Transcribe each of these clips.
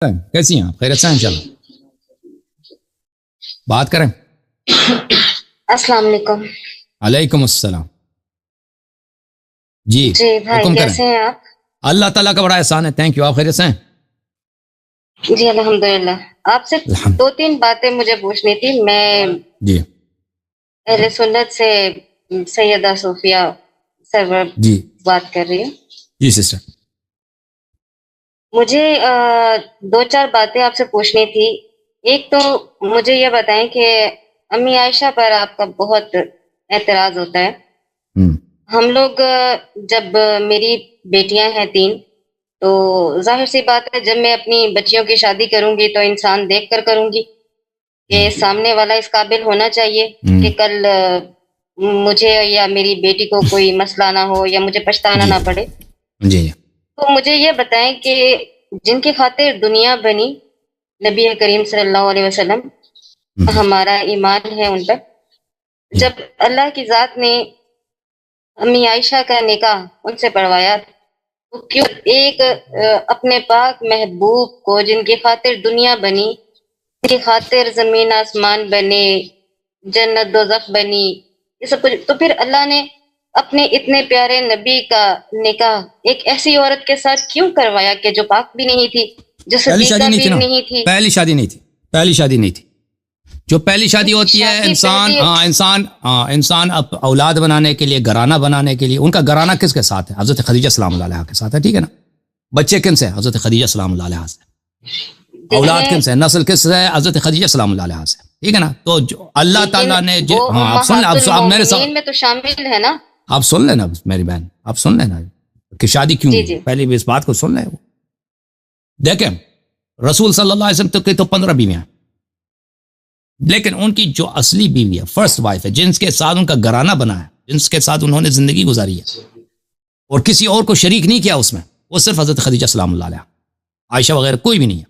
کیسی ہیں آپ؟ خیریت سے ہیں انشاءاللہ؟ بات کریں. السلام علیکم. علیکم السلام. جی بھائی حکم کریں. کیسے ہیں آپ؟ اللہ تعالیٰ کا بڑا احسان ہے. Thank you. آپ خیریت سے ہیں؟ جی الحمدللہ. آپ سے 2-3 باتیں مجھے پوچھنی تھی. میں جی اہل سنت سے سیدہ صوفیہ سرور جی بات کر رہی ہوں. جی سسٹر. مجھے 2-4 باتیں آپ سے پوچھنی تھی. ایک تو مجھے یہ بتائیں کہ امی عائشہ پر آپ کا بہت اعتراض ہوتا ہے. ہم لوگ جب میری بیٹیاں ہیں 3 تو ظاہر سی بات ہے جب میں اپنی بچیوں کی شادی کروں گی تو انسان دیکھ کر کروں گی کہ سامنے والا اس قابل ہونا چاہیے کہ کل مجھے یا میری بیٹی کو کوئی مسئلہ نہ ہو یا مجھے پچھتانا نہ پڑے. جی تو مجھے یہ بتائیں کہ جن کی خاطر دنیا بنی نبی کریم صلی اللہ علیہ وسلم ہمارا ایمان ہے ان پر. جب اللہ کی ذات نے امی عائشہ کا نکاح ان سے پڑھوایا تو کیوں ایک اپنے پاک محبوب کو جن کی خاطر دنیا بنی، جن کی خاطر زمین آسمان بنے، جنت دوزخ بنی، یہ سب کچھ، تو پھر اللہ نے اپنے اتنے پیارے نبی کا نکاح ایک ایسی عورت کے ساتھ کیوں کروایا کہ جو پاک بھی نہیں تھی، جو صدیقہ بھی نہیں تھی؟ پہلی شادی نہیں تھی. جو پہلی شادی ہوتی ہے انسان اولاد بنانے کے لیے، گھرانہ بنانے کے لیے. ان کا گھرانہ کس کے ساتھ ہے؟ حضرت خدیجہ سلام اللہ علیہا کے ساتھ ہے. ٹھیک ہے نا. بچے کن سے؟ حضرت خدیجہ سلام اللہ علیہا سے. اولاد کن سے؟ نسل کس سے؟ حضرت خدیجہ سلام اللہ علیہا سے. ٹھیک ہے نا. تو اللہ تعالیٰ نے آپ سن لیں، آپ میرے ساتھ میں تو شامل ہے نا. آپ سن لینا میری بہن، آپ سن لینا کہ شادی کیوں ہوئی. پہلے بھی اس بات کو سن لیں. دیکھیں رسول صلی اللہ علیہ وسلم تو 15 بیویاں، لیکن ان کی جو اصلی بیوی ہے، فرسٹ وائف ہے، جن کے ساتھ ان کا گھرانہ بنا ہے، جن کے ساتھ انہوں نے زندگی گزاری ہے اور کسی اور کو شریک نہیں کیا اس میں، وہ صرف حضرت خدیجہ سلام اللہ علیہا. عائشہ وغیرہ کوئی بھی نہیں ہے.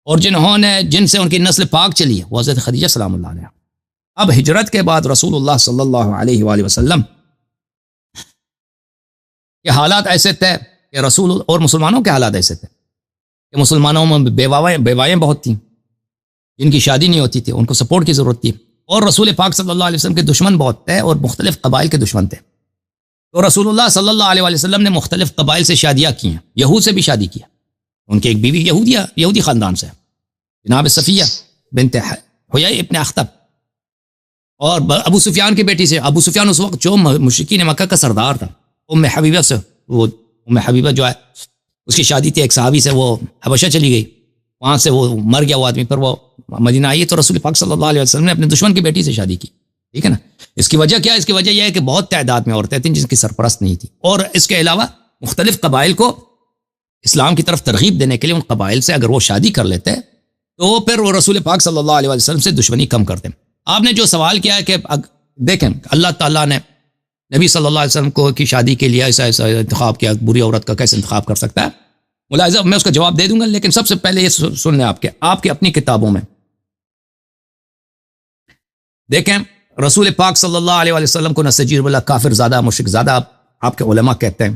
اور جن سے ان کی نسل پاک چلی ہے وہ حضرت خدیجہ سلام اللہ علیہا. اب ہجرت کے بعد رسول اللہ صلی اللہ علیہ وآلہ وسلم کے حالات ایسے تھے کہ رسول اور مسلمانوں کے حالات ایسے تھے کہ مسلمانوں میں بیوائیں بہت تھیں جن کی شادی نہیں ہوتی تھی، ان کو سپورٹ کی ضرورت تھی. اور رسول پاک صلی اللہ علیہ وسلم کے دشمن بہت تھے اور مختلف قبائل کے دشمن تھے. تو رسول اللہ صلی اللہ علیہ وسلم نے مختلف قبائل سے شادیاں کی ہیں. یہود سے بھی شادی کیا. ان کے ایک بیوی یہودی خاندان سے جناب صفیہ بنت حیی ابن اخطب، اور ابو سفیان کی بیٹی سے. ابو سفیان اس وقت جو مشرکین مکہ کا سردار تھا. ام حبیبہ سے، وہ ام حبیبہ جو ہے اس کی شادی تھی ایک صحابی سے، وہ حبشہ چلی گئی، وہاں سے وہ مر گیا وہ آدمی، پھر وہ مدینہ آئی تو رسول پاک صلی اللہ علیہ وسلم نے اپنے دشمن کی بیٹی سے شادی کی. ٹھیک ہے نا. اس کی وجہ کیا ہے؟ اس کی وجہ یہ ہے کہ بہت تعداد میں عورتیں تھیں جن کی سرپرست نہیں تھی. اور اس کے علاوہ مختلف قبائل کو اسلام کی طرف ترغیب دینے کے لیے ان قبائل سے اگر وہ شادی کر لیتے تو پھر وہ رسول پاک صلی اللہ علیہ وسلم سے دشمنی کم کرتے. آپ نے جو سوال کیا ہے کہ دیکھیں اللہ تعالیٰ نے نبی صلی اللہ علیہ وسلم کو کی شادی کے لیے ایسا انتخاب کیا، بری عورت کا کیسے انتخاب کر سکتا ہے؟ ملاحظہ میں اس کا جواب دے دوں گا، لیکن سب سے پہلے یہ سن لیں آپ کی اپنی کتابوں میں دیکھیں رسول پاک صلی اللہ علیہ وسلم کو نسجیر اللہ کافر زادہ مشرک زادہ آپ کے علماء کہتے ہیں.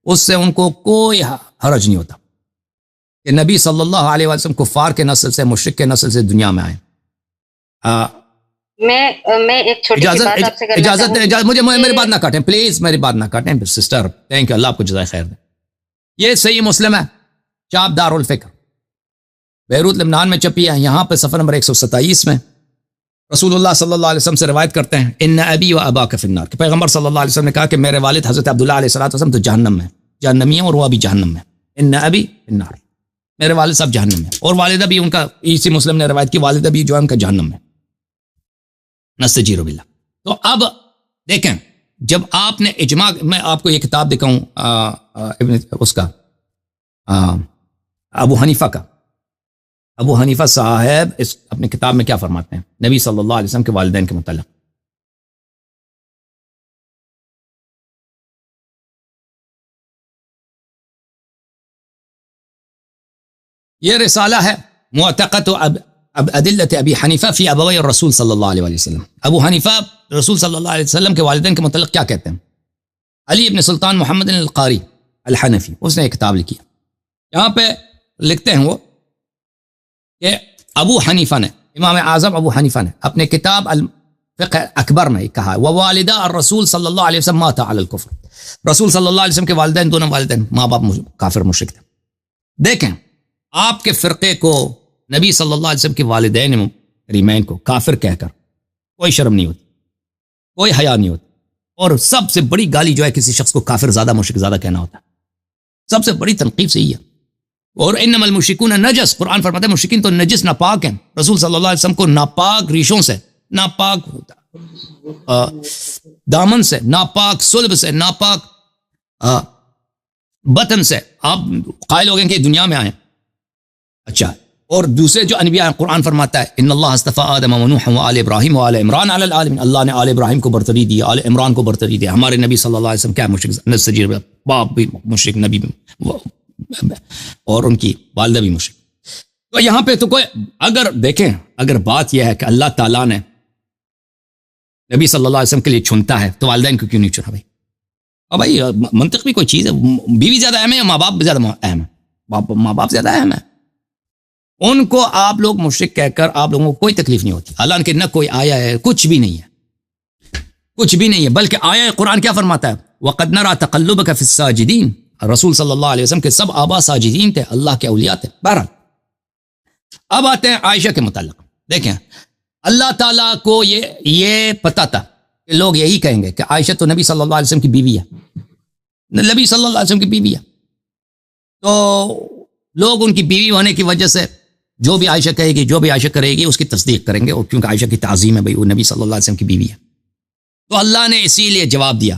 اس سے ان کو کوئی حرج نہیں ہوتا کہ نبی صلی اللہ علیہ وسلم کفار کے نسل سے، مشرک کے نسل سے دنیا میں آئیں. میں ایک چھوٹی سی بات آپ سے کرنا چاہوں گی. اجازت مجھے میری بات نہ کاٹیں پلیز، میری بات نہ کاٹیں سسٹر. تھینک یو، اللہ آپ کو جزائے خیر دے. یہ صحیح مسلم ہے، چاپ دار الفکر، بیروت لبنان میں چھپی ہے. یہاں پہ صفحہ نمبر 127 میں رسول اللہ صلی اللہ علیہ وسلم سے روایت کرتے ہیں ان ابی و اباک فی النار، کہ پیغمبر صلی اللہ علیہ وسلم نے کہا کہ میرے والد حضرت عبداللہ علیہ الصلوۃ والسلام تو جہنم میں، جہنمی ہیں اور وہ ابھی جہنم میں. ان ابی فی النار، میرے والد صاحب جہنم میں، اور والدہ بھی ان کا، اسی مسلم نے روایت کی والدہ بھی جو ہے ان کا جہنم میں، نستجیر باللہ. تو اب دیکھیں جب آپ نے اجماع، میں آپ کو یہ کتاب دکھاؤں اس کا ابو حنیفہ صاحب اس اپنی کتاب میں کیا فرماتے ہیں نبی صلی اللہ علیہ وسلم کے والدین کے متعلق. یہ رسالہ ہے معتقد ادلت ابی حنیفہ فی ابوی الرسول صلی اللہ علیہ وسلم. ابو حنیفہ رسول صلی اللہ علیہ وسلم کے والدین کے متعلق کیا کہتے ہیں؟ علی ابن سلطان محمد القاری الحنفی، اس نے ایک کتاب لکھی. یہاں پہ لکھتے ہیں وہ کہ ابو حنیفہ نے، امام اعظم ابو حنیفہ نے اپنے کتاب الفقہ اکبر میں کہا ہے ووالدہ الرسول صلی اللہ علیہ وسلم مات علی الکفر، رسول صلی اللہ علیہ وسلم کے والدین، دونوں والدین ماں باپ کافر مشرک تھے۔ دیکھیں آپ کے فرقے کو نبی صلی اللہ علیہ وسلم کے والدین کریمین کو کافر کہہ کر کوئی شرم نہیں ہوتی، کوئی حیا نہیں ہوتی، اور سب سے بڑی گالی جو ہے کسی شخص کو کافر زیادہ مشرک زیادہ کہنا ہوتا ہے، سب سے بڑی تنقیب سے ہی ہے۔ اور انما المشرکون نجس، قرآن فرماتا ہے مشرکین تو نجس ناپاک ہیں، رسول صلی اللہ علیہ وسلم کو ناپاک ریشوں سے، ناپاک دامن سے، ناپاک صلب سے، ناپاک بطن سے آپ قائل ہو گئے کہ دنیا میں آئیں۔ اچھا، اور دوسرے جو انبیاء ہیں قرآن فرماتا ہے ان اللہ اصطفى آدم ونوح وآل ابراہیم وآل عمران علی العالمین، اللہ نے آل ابراہیم کو برتری دی، آل عمران کو برتری دی۔ ہمارے نبی صلی اللہ علیہ وسلم کیا مشرک، نسجیر باپ بھی مشرک، نبی بھی، اور ان کی والدہ بھی مشرک۔ تو یہاں پہ تو کوئی اگر دیکھیں، اگر بات یہ ہے کہ اللہ تعالیٰ نے نبی صلی اللہ علیہ وسلم کے لیے چنتا ہے تو والدین کو کیوں نہیں چنا بھائی؟ اور بھائی منطق بھی کوئی چیز ہے، بیوی زیادہ اہم ہے یا ماں باپ زیادہ اہم ہے؟ ماں باپ زیادہ اہم ہے۔ ان کو آپ لوگ مشرک کہہ کر آپ لوگوں کو کوئی تکلیف نہیں ہوتی، اللہ کے نہ کوئی آیا ہے، کچھ بھی نہیں ہے، کچھ بھی نہیں ہے، بلکہ آیا قرآن کیا فرماتا ہے وَقَدْ نَرَى تَقَلُّبَكَ فِي السَّاجِدِينَ، رسول صلی اللہ علیہ وسلم کے سب آبا ساجدین تھے، اللہ کے اولیاء تھے۔ بہرحال اب آتے ہیں عائشہ کے متعلق۔ دیکھیں اللہ تعالیٰ کو یہ پتا تھا کہ لوگ یہی کہیں گے کہ عائشہ تو نبی صلی اللہ علیہ وسلم کی بیوی ہے، نبی صلی اللہ علیہ وسلم کی بیوی ہے، تو لوگ ان کی بیوی ہونے کی وجہ سے جو بھی عائشہ کہے گی، جو بھی عائشہ کرے گی اس کی تصدیق کریں گے، اور کیونکہ عائشہ کی تعظیم ہے بھئی وہ نبی صلی اللہ علیہ وسلم کی بیوی ہے۔ تو اللہ نے اسی لیے جواب دیا،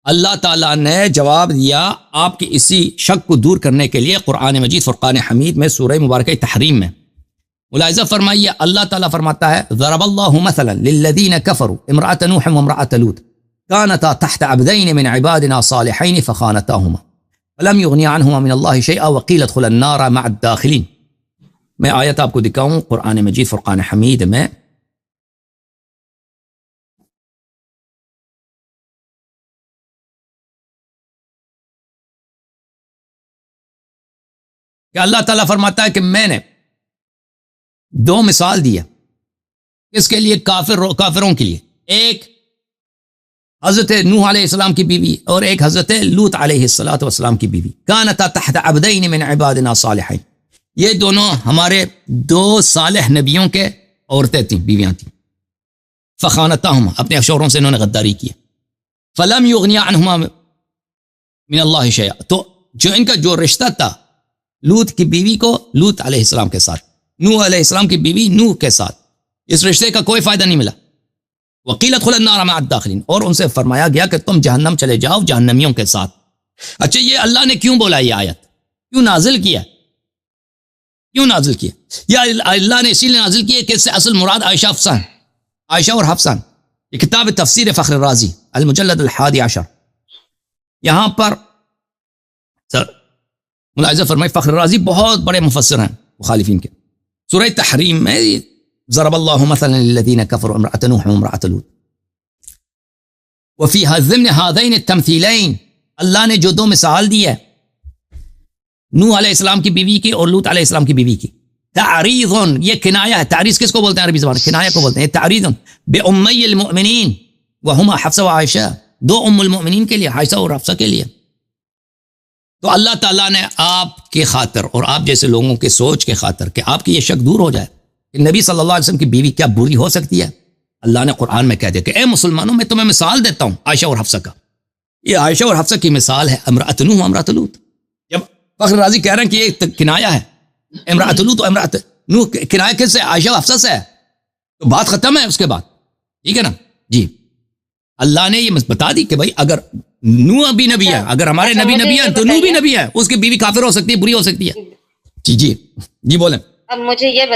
اللہ تعالیٰ نے جواب دیا آپ کی اسی شک کو دور کرنے کے لیے قرآن مجید فرقان حمید میں سورہ مبارکہ تحریم میں ملاحظہ فرمائیے، اللہ تعالیٰ فرماتا ہے ضرب اللہ مثلا للذین کفروا امرأة نوح وامرأة لوط كانتا تحت عبدین من عبادنا صالحین فخانتاهما فلم یغنی عنہما من اللہ شیئا وقیل ادخلا النار مع الداخلین۔ میں آیت آپ کو دکھاؤں قرآن مجید فرقان حمید میں، کہ اللہ تعالیٰ فرماتا ہے کہ میں نے دو مثال دیا اس کے لیے کافروں کے لیے، ایک حضرت نوح علیہ السلام کی بیوی اور ایک حضرت لوط علیہ السلام کی بیوی، کانتا تحت عبدین من عبادنا صالحین، یہ دونوں ہمارے دو صالح نبیوں کے عورتیں تھیں، بیویاں تھیں، فخانتاہما اپنے شوہروں سے انہوں نے غداری کی، فلم یغنی عنہما من اللہ شیئا، تو جو ان کا جو رشتہ تھا لوط کی بیوی کو لوط علیہ السلام کے ساتھ، نوح علیہ السلام کی بیوی نوح کے ساتھ، اس رشتے کا کوئی فائدہ نہیں ملا۔ وقیل ادخلا النار مع الداخلین، اور ان سے فرمایا گیا کہ تم جہنم چلے جاؤ جہنمیوں کے ساتھ۔ اچھا یہ اللہ نے کیوں بولا، یہ آیت کیوں نازل کیا، کیوں نازل کیا؟ یا اللہ نے اسی لیے نازل کیا کہ اس سے اصل مراد عائشہ حفصہ ہیں، عائشہ اور حفصہ۔ یہ کتاب تفسیر فخر الرازی المجلد 11، یہاں پر ملاحظہ فرمائے فخر الرازی بہت بڑے مفسر ہیں مخالفین کے، سورہ تحریم میں ضرب اللہ مثلا للذین کفروا امرأة نوح وامرأة لوط وفی ضمن هذین التمثیلین، اللہ نے جو دو مثال دی ہے نوح علیہ السلام کی بیوی کی اور لوط علیہ السلام کی بیوی کی، تعریض، یہ کنایہ ہے، تعریض کس کو بولتے ہیں عربی زبان، کنایہ کو بولتے ہیں، تعریض بامی المؤمنین وہما حفصہ و عائشہ، دو ام المؤمنین کے لیے، عائشہ اور حفصہ کے لیے۔ تو اللہ تعالیٰ نے آپ کے خاطر اور آپ جیسے لوگوں کے سوچ کے خاطر کہ آپ کی یہ شک دور ہو جائے کہ نبی صلی اللہ علیہ وسلم کی بیوی کیا بری ہو سکتی ہے، اللہ نے قرآن میں کہہ دیا کہ اے مسلمانوں میں تمہیں مثال دیتا ہوں عائشہ اور حفصہ کا، یہ عائشہ اور حفصہ کی مثال ہے امرأۃ نوح و امرأۃ لوط۔ جب فخر رازی کہہ رہے ہیں کہ یہ کنایہ ہے امرأۃ لوط و امرأۃ نوح، کنایہ کس سے، عائشہ و حفصہ سے ہے، تو بات ختم ہے اس کے بعد، ٹھیک ہے نا جی۔ اللہ نے یہ بتا دی کہ بھائی اگر نوح بھی نبی ہے، اگر ہمارے نبی نبی ہے تو نوح بھی نبی ہے، اس کی بیوی کافر ہو سکتی ہے، بری ہو سکتی ہے۔ جی جی جی بولیں۔ اب مجھے یہ